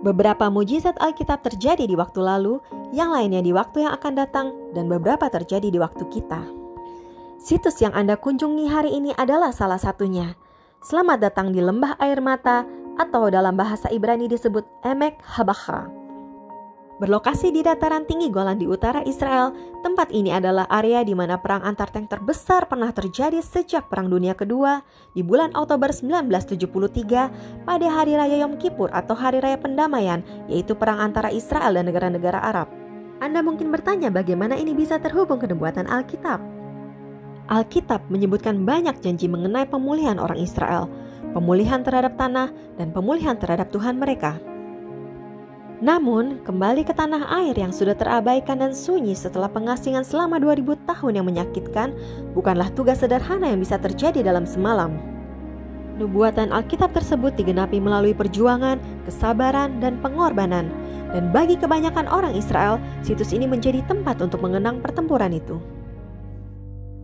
Beberapa mujizat Alkitab terjadi di waktu lalu, yang lainnya di waktu yang akan datang, dan beberapa terjadi di waktu kita. Situs yang Anda kunjungi hari ini adalah salah satunya. Selamat datang di Lembah Air Mata, atau dalam bahasa Ibrani disebut Emek Habacha. Berlokasi di dataran tinggi Golan di utara Israel, tempat ini adalah area di mana perang antar tank terbesar pernah terjadi sejak Perang Dunia Kedua di bulan Oktober 1973 pada Hari Raya Yom Kippur atau Hari Raya Pendamaian, yaitu perang antara Israel dan negara-negara Arab. Anda mungkin bertanya bagaimana ini bisa terhubung ke nubuatan Alkitab. Alkitab menyebutkan banyak janji mengenai pemulihan orang Israel, pemulihan terhadap tanah, dan pemulihan terhadap Tuhan mereka. Namun, kembali ke tanah air yang sudah terabaikan dan sunyi setelah pengasingan selama 2000 tahun yang menyakitkan bukanlah tugas sederhana yang bisa terjadi dalam semalam. Nubuatan Alkitab tersebut digenapi melalui perjuangan, kesabaran, dan pengorbanan. Dan bagi kebanyakan orang Israel, situs ini menjadi tempat untuk mengenang pertempuran itu.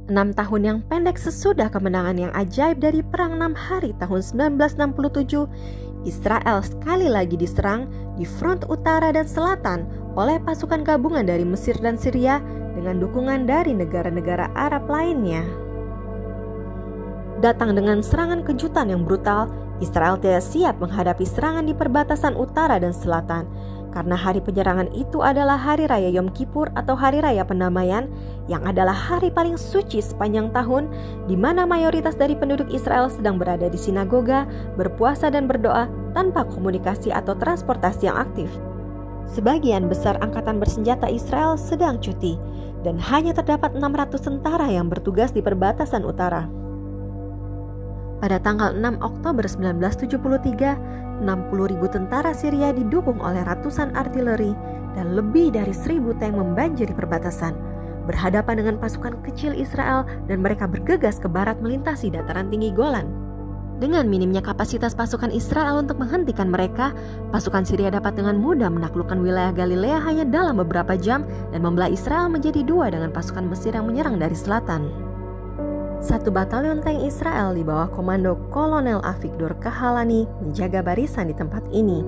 6 tahun yang pendek sesudah kemenangan yang ajaib dari Perang 6 Hari tahun 1967, Israel sekali lagi diserang di front utara dan selatan oleh pasukan gabungan dari Mesir dan Syria dengan dukungan dari negara-negara Arab lainnya. Datang dengan serangan kejutan yang brutal, Israel tidak siap menghadapi serangan di perbatasan utara dan selatan. Karena hari penyerangan itu adalah Hari Raya Yom Kippur atau Hari Raya Pendamaian, yang adalah hari paling suci sepanjang tahun, di mana mayoritas dari penduduk Israel sedang berada di sinagoga, berpuasa dan berdoa tanpa komunikasi atau transportasi yang aktif. Sebagian besar angkatan bersenjata Israel sedang cuti, dan hanya terdapat 600 tentara yang bertugas di perbatasan utara. Pada tanggal 6 Oktober 1973, 60.000 tentara Syria didukung oleh ratusan artileri dan lebih dari 1.000 tank membanjiri perbatasan, berhadapan dengan pasukan kecil Israel, dan mereka bergegas ke barat melintasi dataran tinggi Golan. Dengan minimnya kapasitas pasukan Israel untuk menghentikan mereka, pasukan Syria dapat dengan mudah menaklukkan wilayah Galilea hanya dalam beberapa jam dan membelah Israel menjadi dua dengan pasukan Mesir yang menyerang dari selatan. 1 batalion tank Israel di bawah komando Kolonel Avigdor Kahalani menjaga barisan di tempat ini.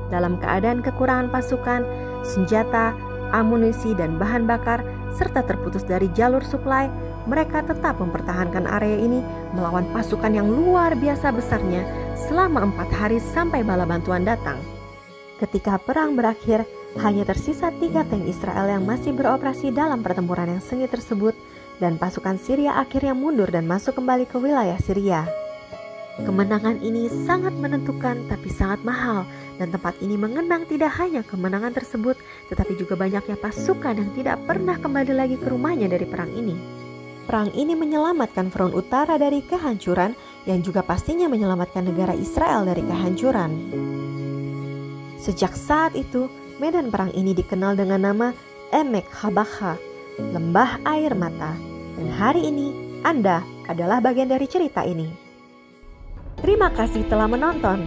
Dalam keadaan kekurangan pasukan, senjata, amunisi, dan bahan bakar, serta terputus dari jalur suplai, mereka tetap mempertahankan area ini melawan pasukan yang luar biasa besarnya selama 4 hari sampai bala bantuan datang. Ketika perang berakhir, hanya tersisa 3 tank Israel yang masih beroperasi dalam pertempuran yang sengit tersebut, dan pasukan Syria akhirnya mundur dan masuk kembali ke wilayah Syria. Kemenangan ini sangat menentukan tapi sangat mahal, dan tempat ini mengenang tidak hanya kemenangan tersebut, tetapi juga banyaknya pasukan yang tidak pernah kembali lagi ke rumahnya dari perang ini. Perang ini menyelamatkan front utara dari kehancuran, yang juga pastinya menyelamatkan negara Israel dari kehancuran. Sejak saat itu, medan perang ini dikenal dengan nama Emek Habacha, Lembah Air Mata. Dan hari ini, Anda adalah bagian dari cerita ini. Terima kasih telah menonton.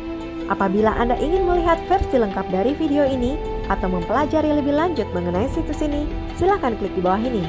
Apabila Anda ingin melihat versi lengkap dari video ini atau mempelajari lebih lanjut mengenai situs ini, silakan klik di bawah ini.